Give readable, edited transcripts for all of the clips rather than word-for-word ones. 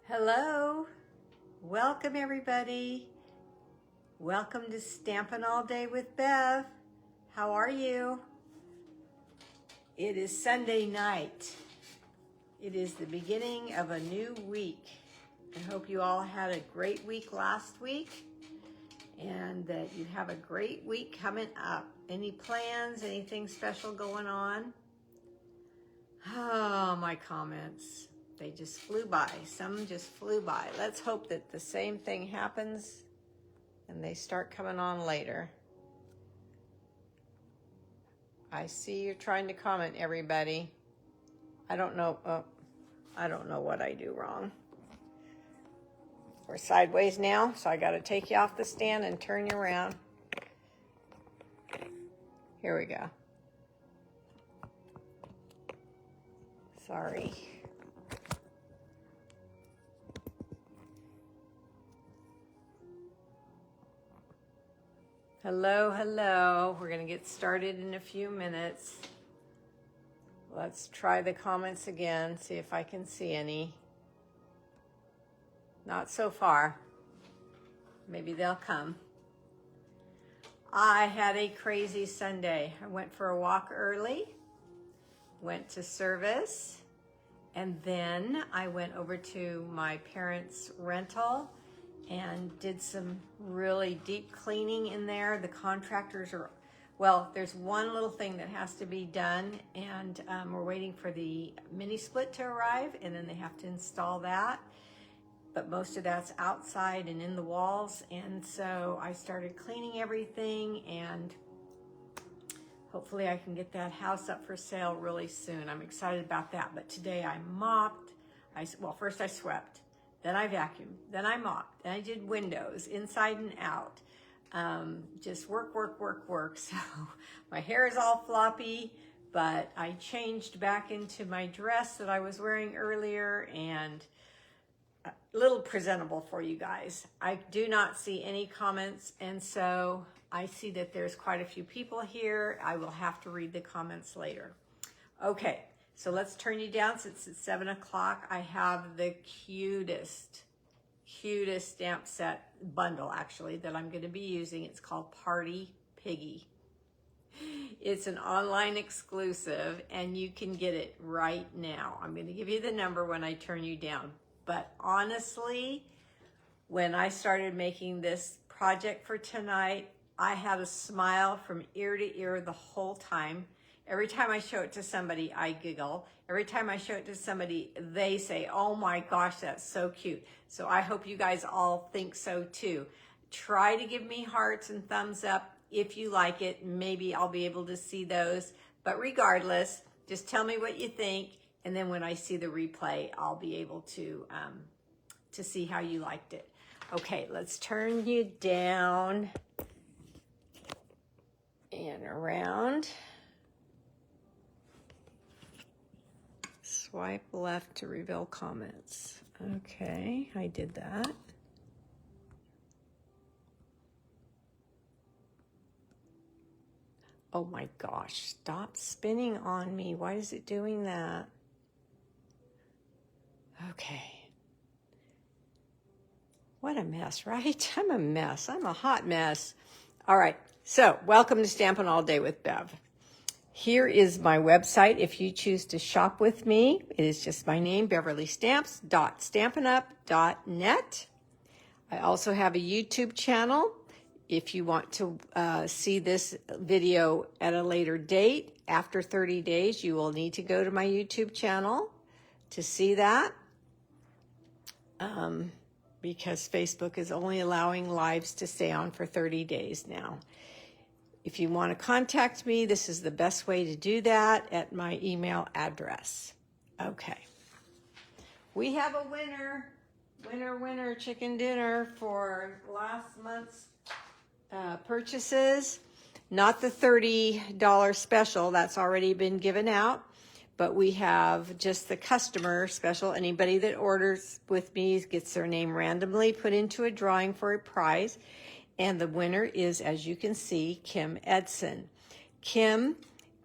Hello, welcome everybody. Welcome to Stampin' All Day with Bev. How are you? It is Sunday night. It is the beginning of a new week. I hope you all had a great week last week and that you have a great week coming up. Any plans, anything special going on? Oh, my comments. They just flew by. Some just flew by. Let's hope that the same thing happens and they start coming on later. I see you're trying to comment, everybody. I don't know. I don't know what I do wrong. We're sideways now, so I got to take you off the stand and turn you around. Here we go. Sorry. Hello, hello. We're going to get started in a few minutes. Let's try the comments again, see if I can see any. Not so far. Maybe they'll come. I had a crazy Sunday. I went for a walk early, went to service, and then I went over to my parents' rental and did some really deep cleaning in there. The contractors are, well, there's one little thing that has to be done, and we're waiting for the mini split to arrive, and then they have to install that. But most of that's outside and in the walls, and so I started cleaning everything, and hopefully I can get that house up for sale really soon. I'm excited about that. But today I mopped. Well, first I swept. Then I vacuumed, then I mopped, then I did windows inside and out. Just work. So my hair is all floppy, but I changed back into my dress that I was wearing earlier and a little presentable for you guys. I do not see any comments, and so I see that there's quite a few people here. I will have to read the comments later. Okay. So let's turn you down since it's 7 o'clock. I have the cutest stamp set bundle, actually, that I'm going to be using. It's called Party Piggy. It's an online exclusive, and you can get it right now. I'm going to give you the number when I turn you down. But honestly, when I started making this project for tonight, I had a smile from ear to ear the whole time. Every time I show it to somebody, I giggle. Every time I show it to somebody, they say, oh my gosh, that's so cute. So I hope you guys all think so too. Try to give me hearts and thumbs up if you like it. Maybe I'll be able to see those. But regardless, just tell me what you think. And then when I see the replay, I'll be able to see how you liked it. Okay, let's turn you down and around. Swipe left to reveal comments. Okay, I did that. Oh my gosh, stop spinning on me. Why is it doing that? Okay. What a mess, right? I'm a mess. I'm a hot mess. All right, so welcome to Stampin' All Day with Bev. Here is my website if you choose to shop with me. It is just my name, beverleestamps.stampinup.net. I also have a YouTube channel. If you want to see this video at a later date, after 30 days, you will need to go to my YouTube channel to see that. Because Facebook is only allowing lives to stay on for 30 days now. If you want to contact me, this is the best way to do that at my email address. Okay. We have a winner chicken dinner for last month's purchases. Not the $30 special, that's already been given out, but we have just the customer special. Anybody that orders with me gets their name randomly put into a drawing for a prize. And the winner is, as you can see, Kim Edson. Kim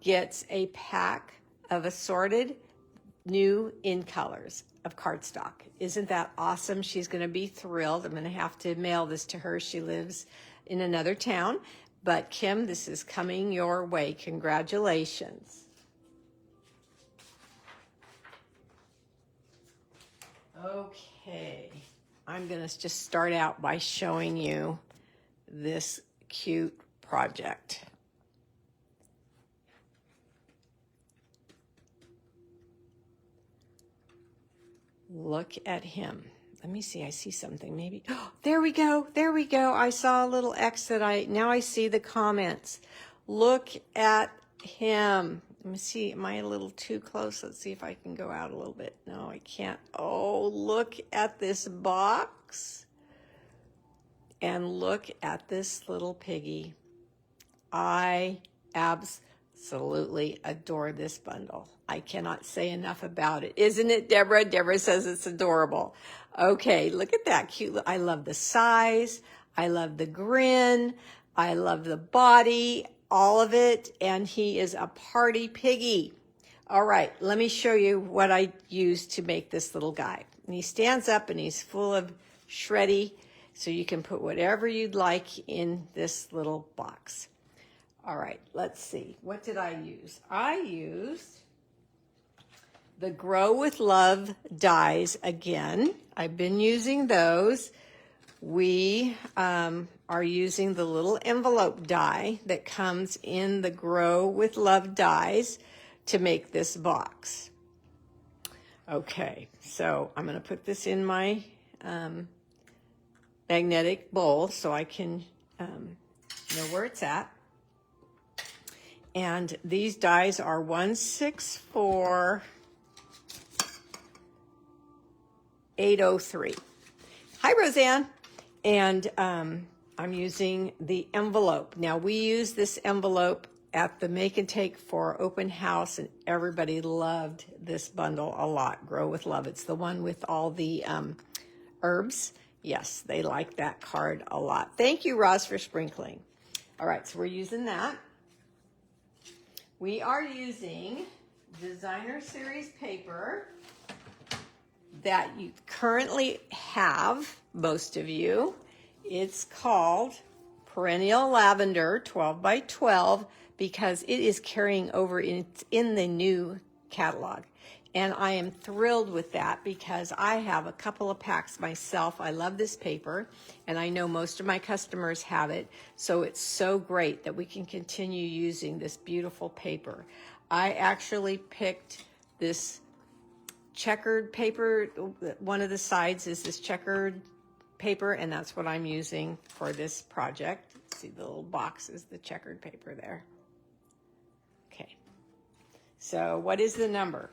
gets a pack of assorted new in colors of cardstock. Isn't that awesome? She's going to be thrilled. I'm going to have to mail this to her. She lives in another town. But Kim, this is coming your way. Congratulations. Okay, I'm going to just start out by showing you this cute project. Look at him. Let me see. I see something maybe. Oh, there we go. There we go. I saw a little X that now I see the comments. Look at him. Let me see. Am I a little too close? Let's see if I can go out a little bit. No, I can't. Oh, look at this box. And look at this little piggy. I absolutely adore this bundle. I cannot say enough about it. Isn't it, Deborah? Deborah says it's adorable. Okay, look at that cute. I love the size. I love the grin. I love the body, all of it. And he is a party piggy. All right, let me show you what I used to make this little guy. And he stands up and he's full of shreddy. So you can put whatever you'd like in this little box. All right, let's see. What did I use? I used the Grow with Love dies again. I've been using those. We are using the little envelope die that comes in the Grow with Love dies to make this box. Okay, so I'm going to put this in my magnetic bowl so I can know where it's at. And these dies are 164803. Hi, Roseanne. And I'm using the envelope. Now, we use this envelope at the Make and Take for open house, and everybody loved this bundle a lot. Grow with Love. It's the one with all the herbs. Yes, they like that card a lot. Thank you, Roz, for sprinkling. All right, so we're using that. We are using designer series paper that you currently have, most of you. It's called Perennial Lavender 12 by 12 because it is carrying over in the new catalog. And I am thrilled with that because I have a couple of packs myself. I love this paper, and I know most of my customers have it. So it's so great that we can continue using this beautiful paper. I actually picked this checkered paper. One of the sides is this checkered paper, and that's what I'm using for this project. See the little box is the checkered paper there. Okay. So what is the number?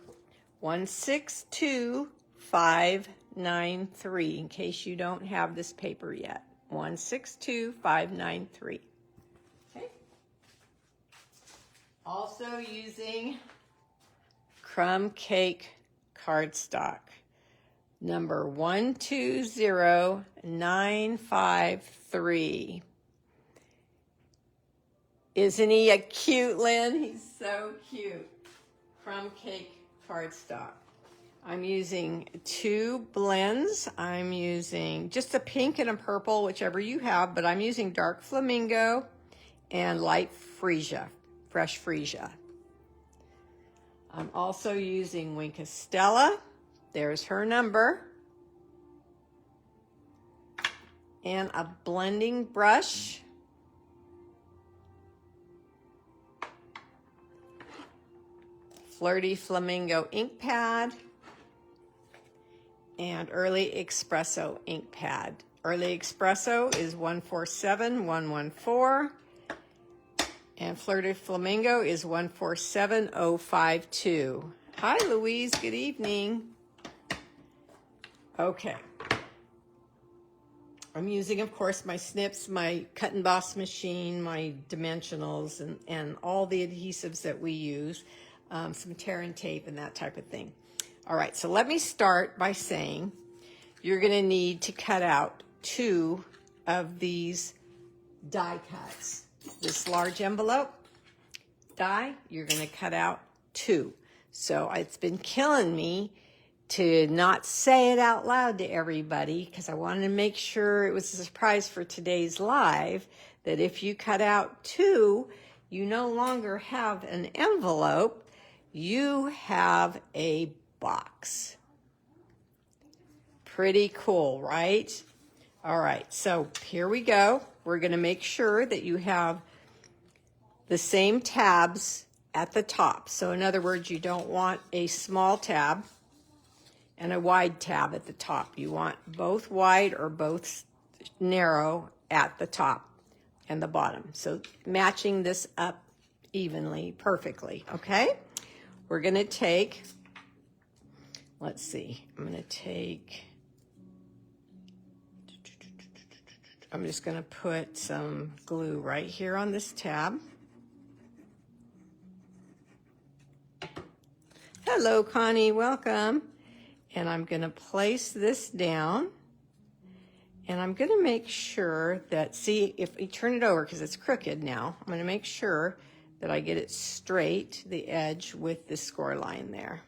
162593, in case you don't have this paper yet. 162593. Okay. Also using crumb cake cardstock, number 120953. Isn't he a cute, Lynn? He's so cute. Crumb cake cardstock. I'm using two blends. I'm using just a pink and a purple, whichever you have, but I'm using dark flamingo and light freesia, fresh freesia. I'm also using Wink Estella. There's her number. And a blending brush. Flirty Flamingo ink pad, and Early Espresso ink pad. Early Espresso is 147114, and Flirty Flamingo is 147052. Hi, Louise. Good evening. Okay. I'm using, of course, my snips, my cut and boss machine, my dimensionals, and all the adhesives that we use. Some tear and tape and that type of thing. All right, so let me start by saying you're going to need to cut out 2 of these die cuts. This large envelope die, you're going to cut out 2. So it's been killing me to not say it out loud to everybody because I wanted to make sure it was a surprise for today's live that if you cut out 2, you no longer have an envelope, you have a box. Pretty cool, right? All right, so here we go. We're going to make sure that you have the same tabs at the top. So in other words, you don't want a small tab and a wide tab at the top. You want both wide or both narrow at the top and the bottom. So matching this up evenly, perfectly, okay? We're going to take, let's see, I'm just going to put some glue right here on this tab. Hello, Connie, welcome. And I'm going to place this down. And I'm going to make sure that, see, if you turn it over, because it's crooked now, I'm going to make sure that I get it straight, the edge, with the score line there.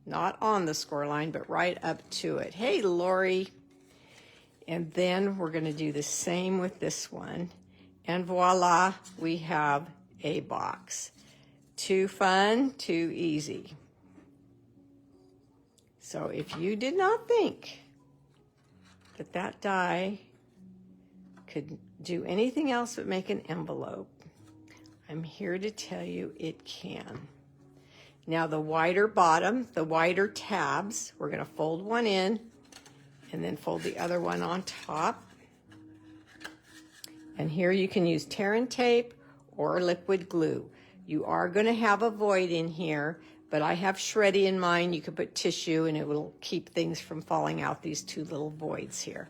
Not on the score line, but right up to it. Hey, Lori. And then we're going to do the same with this one. And voila, we have a box. Too fun, too easy. So if you did not think that that die could do anything else but make an envelope, I'm here to tell you it can. Now the wider bottom, the wider tabs, we're going to fold one in and then fold the other one on top. And here you can use tear and tape or liquid glue. You are going to have a void in here, but I have Shreddy in mine. You could put tissue and it will keep things from falling out, these 2 little voids here.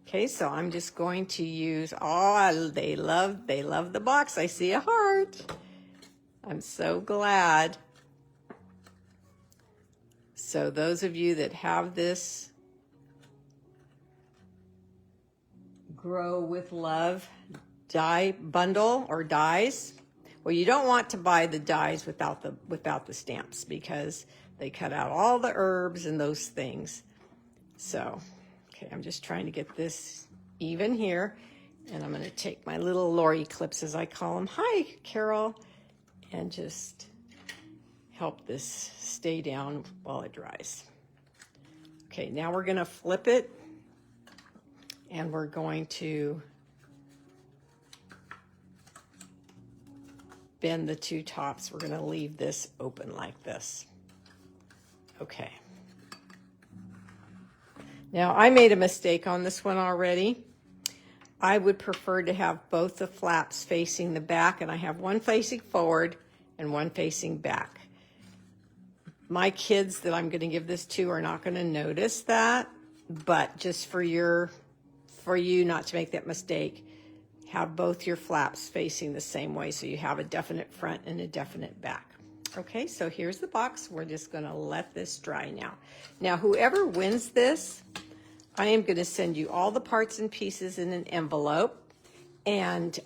Okay, so I'm just going to use, oh, they love the box. I see a heart. I'm so glad. So those of you that have this Grow with Love die bundle or dies, well, you don't want to buy the dies without the stamps because they cut out all the herbs and those things. So, okay, I'm just trying to get this even here, and I'm going to take my little Lori clips, as I call them. Hi, Carol, and just help this stay down while it dries. Okay, now we're going to flip it, and we're going to bend the 2 tops. We're going to leave this open like this. Okay. Now, I made a mistake on this one already. I would prefer to have both the flaps facing the back, and I have one facing forward and one facing back. My kids that I'm going to give this to are not going to notice that, but just for you not to make that mistake, have both your flaps facing the same way so you have a definite front and a definite back. Okay, so here's the box. We're just going to let this dry now. Now, whoever wins this, I am going to send you all the parts and pieces in an envelope, and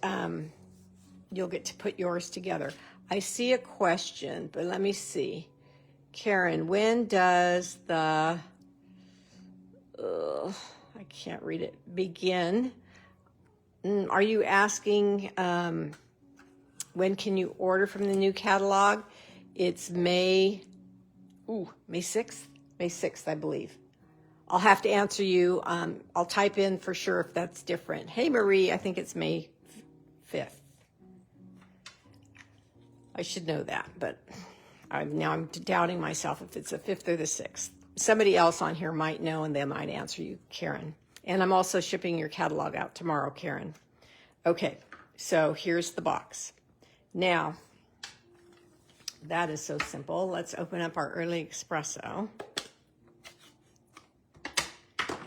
you'll get to put yours together. I see a question, but let me see. Karen, when does the, I can't read it, begin? Are you asking when can you order from the new catalog? It's May 6th? May 6th, I believe. I'll have to answer you. I'll type in for sure if that's different. Hey, Marie, I think it's May 5th. I should know that, but now I'm doubting myself if it's the 5th or the 6th. Somebody else on here might know, and they might answer you, Karen. And I'm also shipping your catalog out tomorrow, Karen. Okay, so here's the box. Now, that is so simple. Let's open up our early espresso.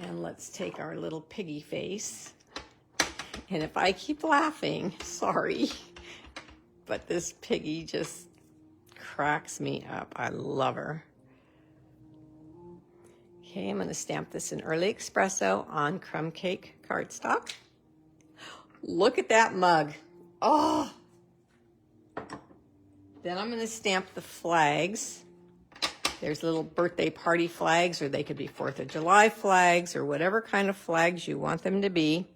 And let's take our little piggy face. And if I keep laughing, sorry, but this piggy just cracks me up. I love her. Okay, I'm going to stamp this in early espresso on crumb cake cardstock. Look at that mug. Oh! Then I'm going to stamp the flags There's little birthday party flags, or they could be 4th of July flags, or whatever kind of flags you want them to be.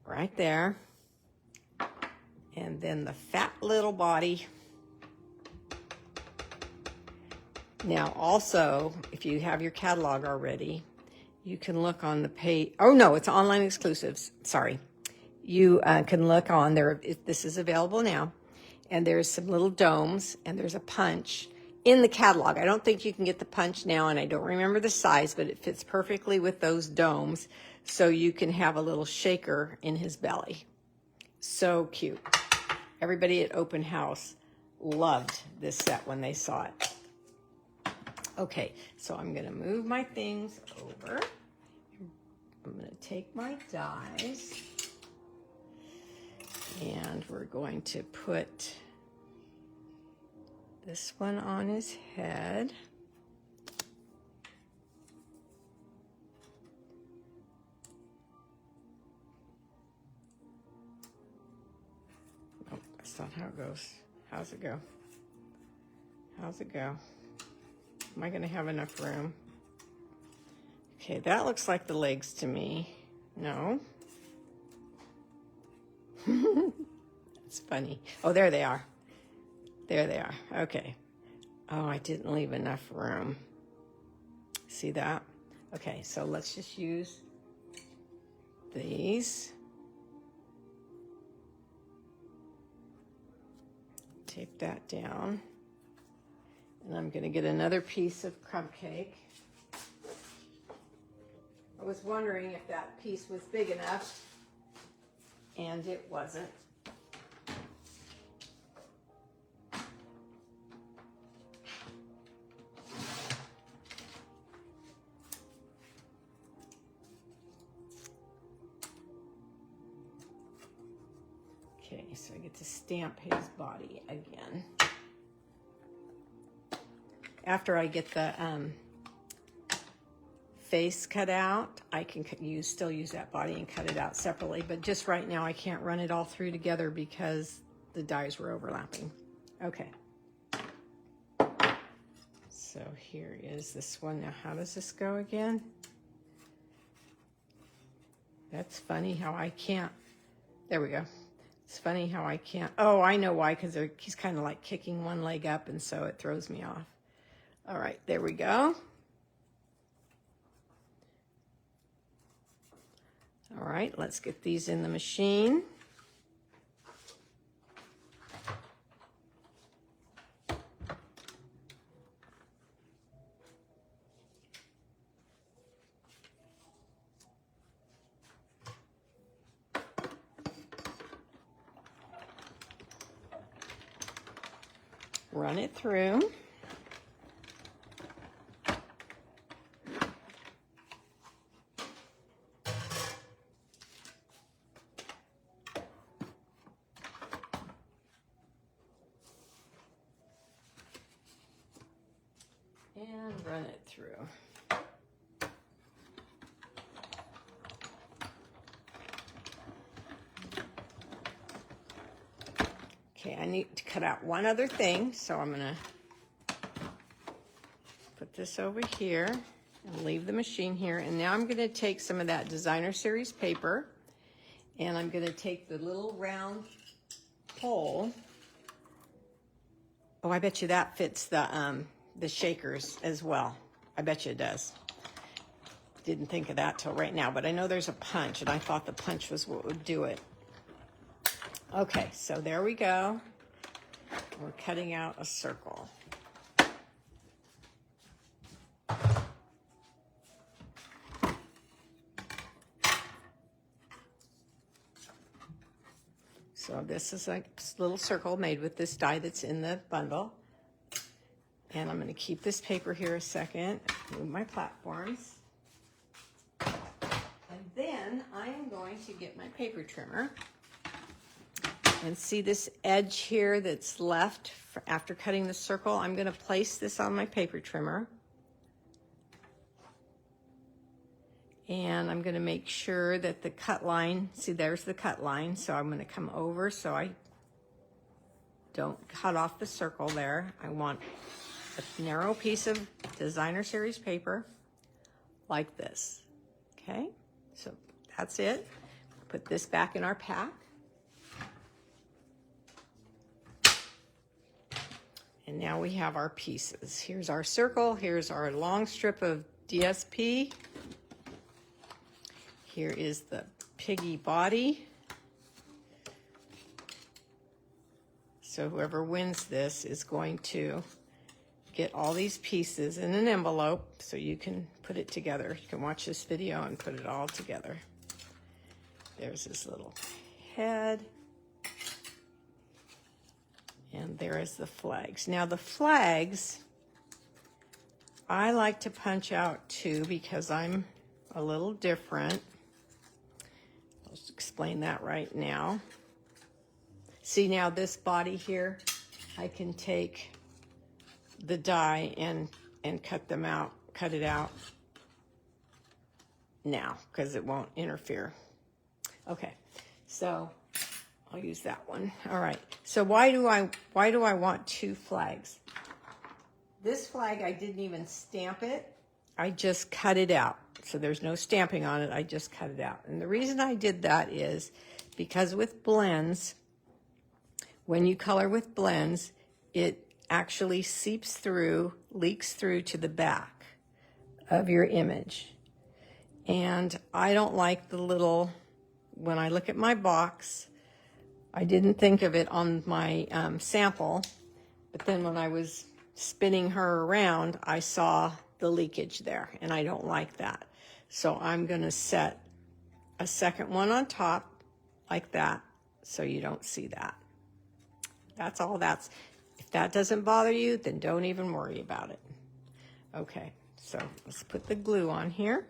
Right there. And then the fat little body. Now also, if you have your catalog already, you can look on the page. Oh no, it's online exclusives. Sorry. You can look on there. This is available now. And there's some little domes, and there's a punch in the catalog. I don't think you can get the punch now, and I don't remember the size, but it fits perfectly with those domes. So you can have a little shaker in his belly. So cute. Everybody at Open House loved this set when they saw it. Okay, so I'm going to move my things over. I'm going to take my dies, and we're going to put this one on his head. Nope, that's not how it goes. How's it go? How's it go? Am I going to have enough room? Okay, that looks like the legs to me. No. It's funny. Oh, there they are. There they are. Okay. Oh, I didn't leave enough room. See that? Okay, so let's just use these. Tape that down. And I'm going to get another piece of crumb cake. I was wondering if that piece was big enough, and it wasn't. Okay, so I get to stamp his body again. After I get the face cut out, I can still use that body and cut it out separately, but just right now I can't run it all through together because the dies were overlapping. Okay. So here is this one. Now, how does this go again? That's funny how I can't. There we go. It's funny how I can't. Oh, I know why, because he's kind of like kicking one leg up, and so it throws me off. All right, there we go. All right, let's get these in the machine. Run it through. And run it through. Okay, I need to cut out one other thing, so I'm going to put this over here and leave the machine here. And now I'm going to take some of that Designer Series paper, and I'm going to take the little round hole. Oh, I bet you that fits the shakers as well. I bet you it does. Didn't think of that till right now, but I know there's a punch, and I thought the punch was what would do it. Okay, so there we go. We're cutting out a circle. So this is a little circle made with this die that's in the bundle. And I'm going to keep this paper here a second, move my platforms. And then I am going to get my paper trimmer. And see this edge here that's left after cutting the circle? I'm going to place this on my paper trimmer. And I'm going to make sure that the cut line, see there's the cut line, so I'm going to come over so I don't cut off the circle there. I want a narrow piece of designer series paper like this. Okay, so that's it. Put this back in our pack. And now we have our pieces. Here's our circle. Here's our long strip of DSP. Here is the Piggy body. So whoever wins this is going to get all these pieces in an envelope so you can put it together. You can watch this video and put it all together. There's this little head. And there is the flags. Now the flags, I like to punch out too because I'm a little different. I'll just explain that right now. See now this body here, I can take the die and cut them out, cut it out now because it won't interfere. Okay, so I'll use that one. All right. So why do I want two flags? This flag, I didn't even stamp it. I just cut it out. So there's no stamping on it. I just cut it out. And the reason I did that is because with blends, when you color with blends, it actually seeps through, leaks through to the back of your image. And I don't like the little, when I look at my box, I didn't think of it on my sample, but then when I was spinning her around, I saw the leakage there, and I don't like that. So I'm going to set a second one on top like that so you don't see that. That's all that's. If that doesn't bother you, then don't even worry about it. Okay, so let's put the glue on here,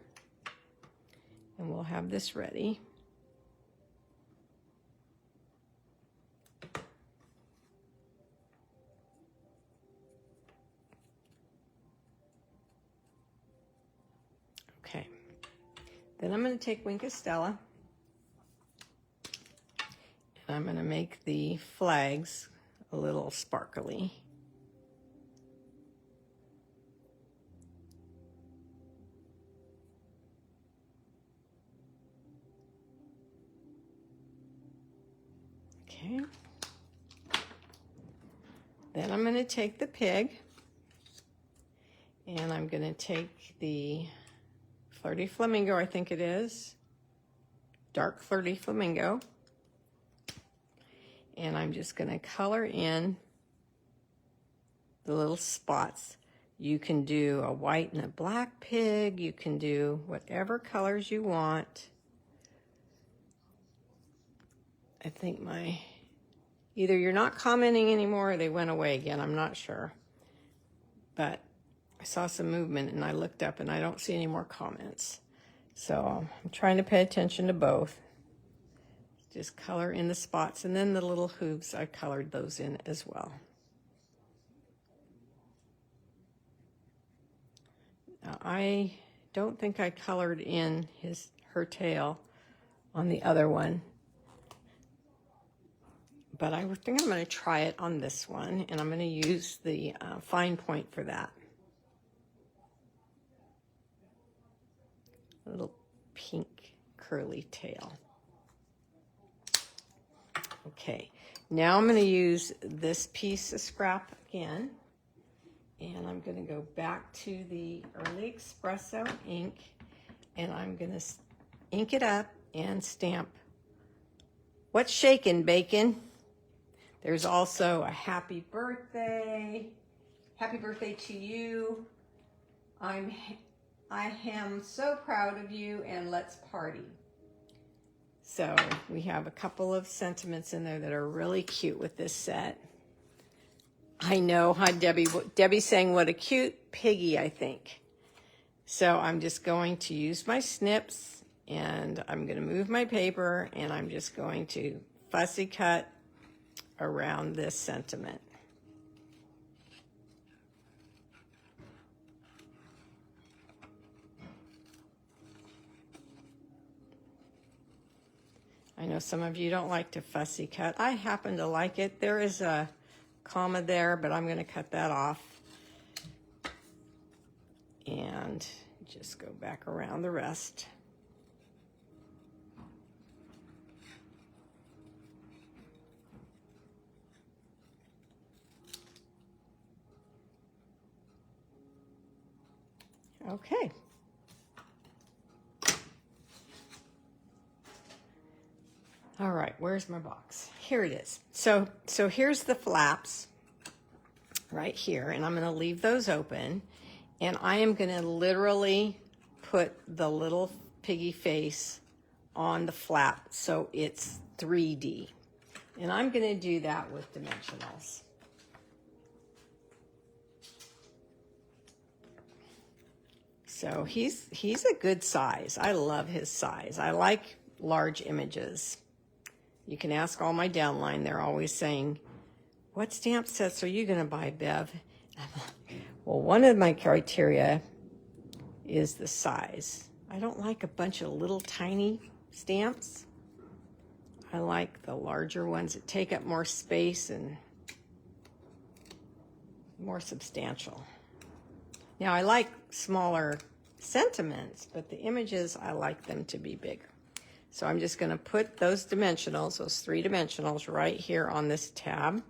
and we'll have this ready. Okay, then I'm going to take Wink of Stella, and I'm going to make the flags a little sparkly. Okay, then I'm going to take the pig, and I'm going to take the Flirty Flamingo, I think it is. Dark Flirty Flamingo. And I'm just going to color in the little spots. You can do a white and a black pig. You can do whatever colors you want. I think either you're not commenting anymore or they went away again. I'm not sure. But I saw some movement and I looked up and I don't see any more comments. So I'm trying to pay attention to both. Just color in the spots, and then the little hooves, I colored those in as well. Now, I don't think I colored in her tail on the other one, but I think I'm going to try it on this one, and I'm going to use the fine point for that. A little pink curly tail. Okay, now I'm going to use this piece of scrap again, and I'm going to go back to the Early Espresso ink, and I'm going to ink it up and stamp "What's shaking, bacon?" There's also a happy birthday to you. I am so proud of you, and let's party. So we have a couple of sentiments in there that are really cute with this set. I know, hi Debbie. Debbie's saying what a cute piggy, I think. So I'm just going to use my snips, and I'm going to move my paper, and I'm just going to fussy cut around this sentiment. I know some of you don't like to fussy cut. I happen to like it. There is a comma there, but I'm going to cut that off and just go back around the rest. Okay. All right, where's my box? Here it is. So here's the flaps right here, and I'm going to leave those open, and I am going to literally put the little piggy face on the flap so it's 3D. And I'm going to do that with dimensionals. So he's a good size. I love his size. I like large images. You can ask all my downline. They're always saying, what stamp sets are you going to buy, Bev? Well, one of my criteria is the size. I don't like a bunch of little tiny stamps. I like the larger ones that take up more space and more substantial. Now, I like smaller sentiments, but the images, I like them to be bigger. So I'm just going to put those dimensionals, those 3 dimensionals, right here on this tab.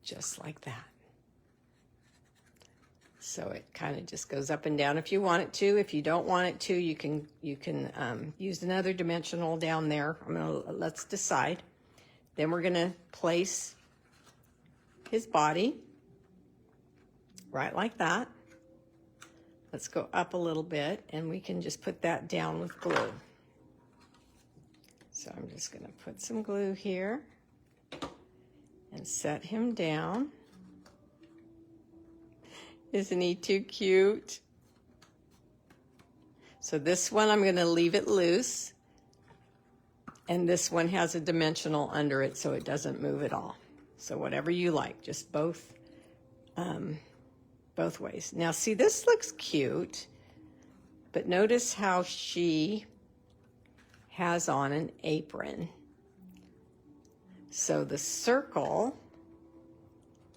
Just like that. So it kind of just goes up and down if you want it to. If you don't want it to, you can use another dimensional down there. Let's decide. Then we're going to place his body right like that. Let's go up a little bit, and we can just put that down with glue. So I'm just going to put some glue here and set him down. Isn't he too cute? So this one, I'm going to leave it loose. And this one has a dimensional under it so it doesn't move at all. So whatever you like, just both ways. Now see, this looks cute, but notice how she has on an apron. So the circle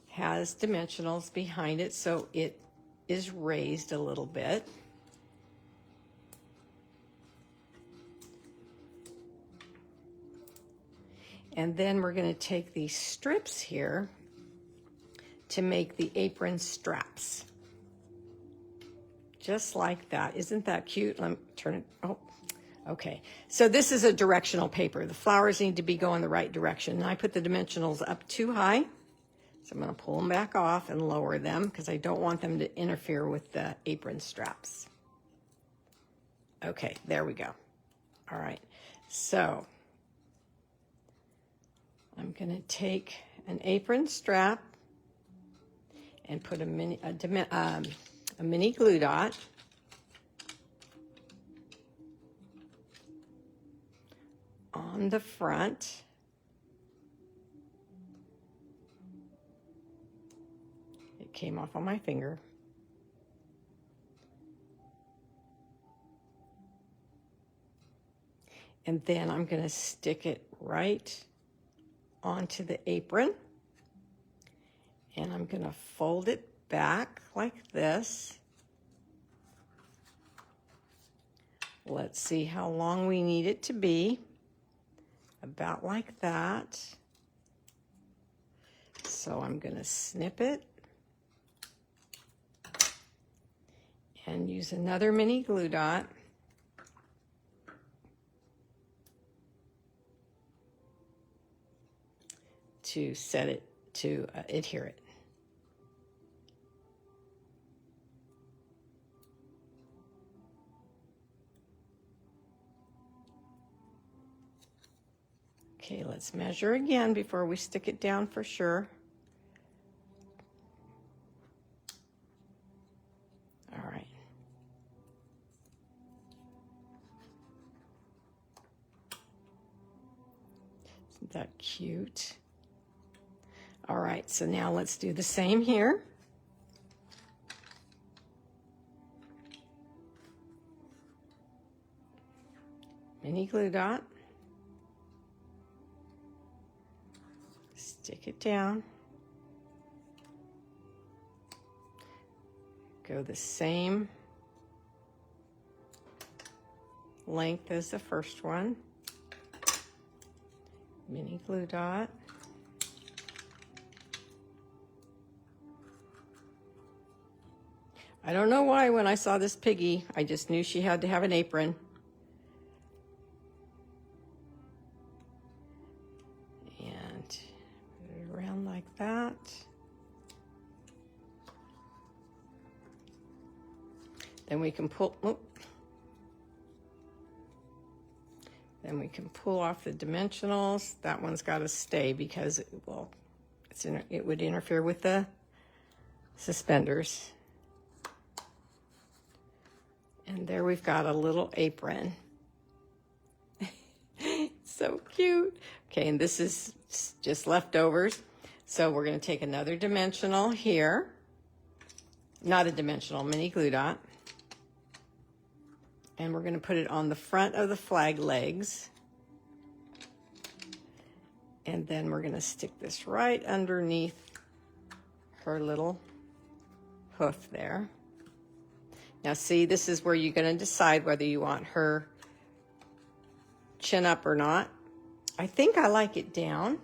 has dimensionals behind it, so it is raised a little bit. And then we're going to take these strips here to make the apron straps. Just like that. Isn't that cute? Let me turn it. Oh, okay. So this is a directional paper. The flowers need to be going the right direction. And I put the dimensionals up too high. So I'm going to pull them back off and lower them because I don't want them to interfere with the apron straps. Okay, there we go. All right. So I'm going to take an apron strap and put a mini glue dot on the front. It came off on my finger. And then I'm going to stick it right onto the apron. And I'm going to fold it back like this. Let's see how long we need it to be. About like that. So I'm going to snip it and use another mini glue dot to set it to adhere it. Okay, let's measure again before we stick it down for sure. All right. Isn't that cute? All right, so now let's do the same here. Mini glue dot. stick it down. Go the same length as the first one. Mini glue dot. I don't know why when I saw this Piggy, I just knew she had to have an apron. And put it around like that. Then we can pull, then we can pull off the dimensionals. That one's got to stay because it will, it would interfere with the suspenders. And there we've got a little apron. So cute. Okay, and this is just leftovers. So we're going to take another dimensional here. Not a dimensional, mini glue dot. And we're going to put it on the front of the flag legs. And then we're going to stick this right underneath her little hoof there. Now see, this is where you're going to decide whether you want her chin up or not. I think I like it down.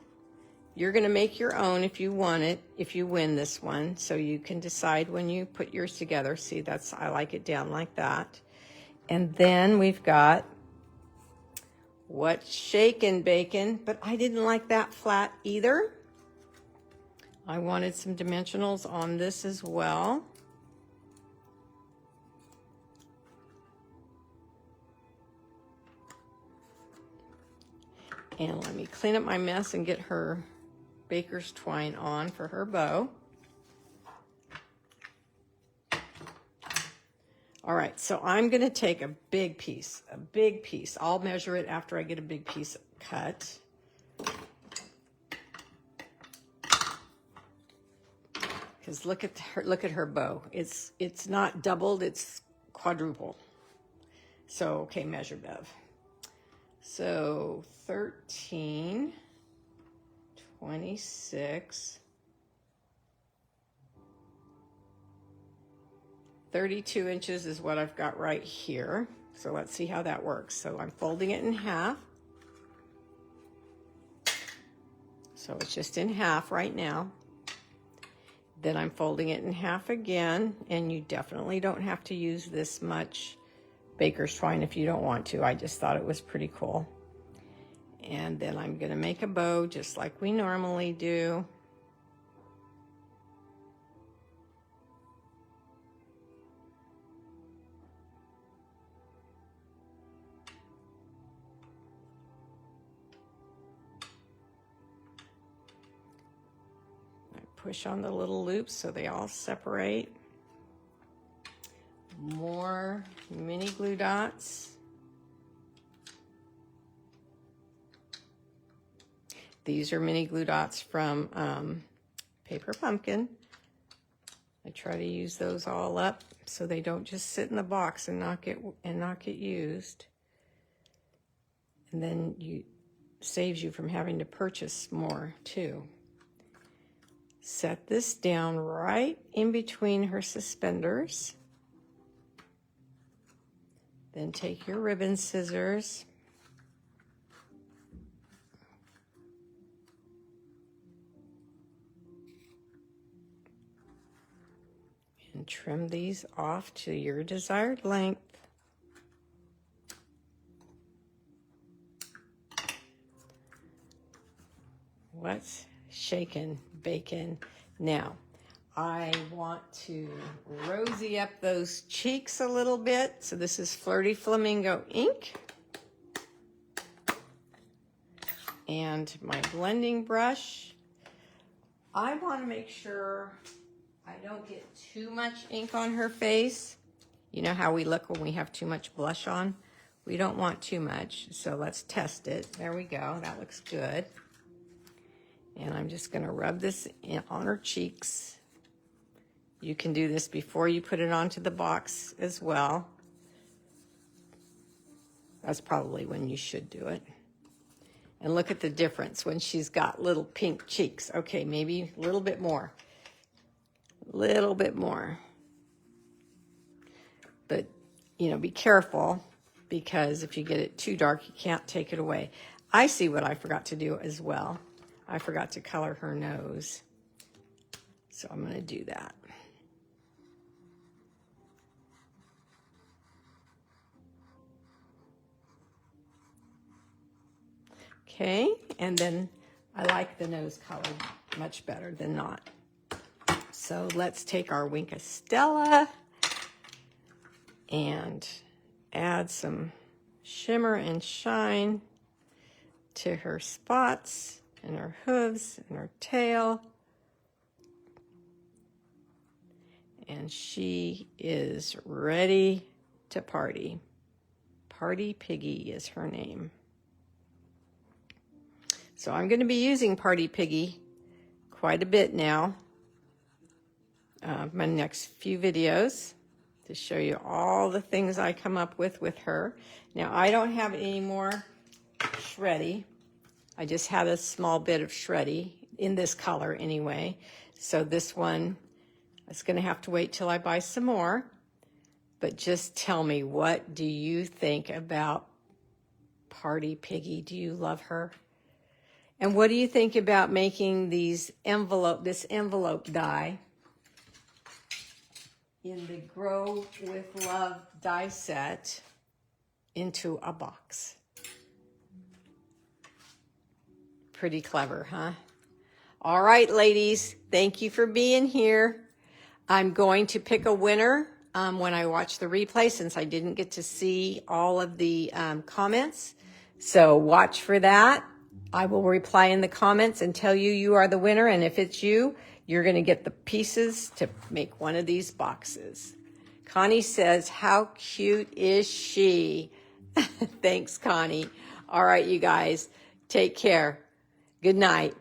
You're going to make your own if you want it, if you win this one. So you can decide when you put yours together. See, I like it down like that. And then we've got what's shaken bacon, but I didn't like that flat either. I wanted some dimensionals on this as well. And let me clean up my mess and get her baker's twine on for her bow. All right, so I'm gonna take a big piece. I'll measure it after I get a big piece cut. Because look at her bow. It's not doubled, it's quadruple. So, okay, measure, Bev. So 13, 26, 32 inches is what I've got right here. So let's see how that works. So I'm folding it in half. So it's just in half right now. Then I'm folding it in half again, and you definitely don't have to use this much baker's twine if you don't want to. I just thought it was pretty cool. And then I'm gonna make a bow just like we normally do. Push on the little loops so they all separate. More mini glue dots. These are mini glue dots from Paper Pumpkin. I try to use those all up so they don't just sit in the box and not get used. And then saves you from having to purchase more too. Set this down right in between her suspenders. Then take your ribbon scissors and trim these off to your desired length. What's shaken bacon? Now, I want to rosy up those cheeks a little bit. So this is Flirty Flamingo ink. And my blending brush. I want to make sure I don't get too much ink on her face. You know how we look when we have too much blush on? We don't want too much, so let's test it. There we go, that looks good. And I'm just gonna rub this on her cheeks. You can do this before you put it onto the box as well. That's probably when you should do it. And look at the difference when she's got little pink cheeks. Okay, maybe a little bit more. A little bit more. But, you know, be careful, because if you get it too dark, you can't take it away. I see what I forgot to do as well. I forgot to color her nose. So I'm going to do that. Okay, and then I like the nose colored much better than not. So let's take our Wink of Stella and add some shimmer and shine to her spots and her hooves and her tail. And she is ready to party. Party Piggy is her name. So I'm going to be using Party Piggy quite a bit now. My next few videos to show you all the things I come up with her. Now I don't have any more shreddy. I just had a small bit of shreddy in this color anyway. So this one is going to have to wait till I buy some more. But just tell me, what do you think about Party Piggy? Do you love her? And what do you think about making this envelope die in the Grow with Love die set into a box? Pretty clever, huh? All right, ladies, thank you for being here. I'm going to pick a winner when I watch the replay, since I didn't get to see all of the comments. So watch for that. I will reply in the comments and tell you you are the winner. And if it's you, you're going to get the pieces to make one of these boxes. Connie says, how cute is she? Thanks, Connie. All right, you guys, take care. Good night.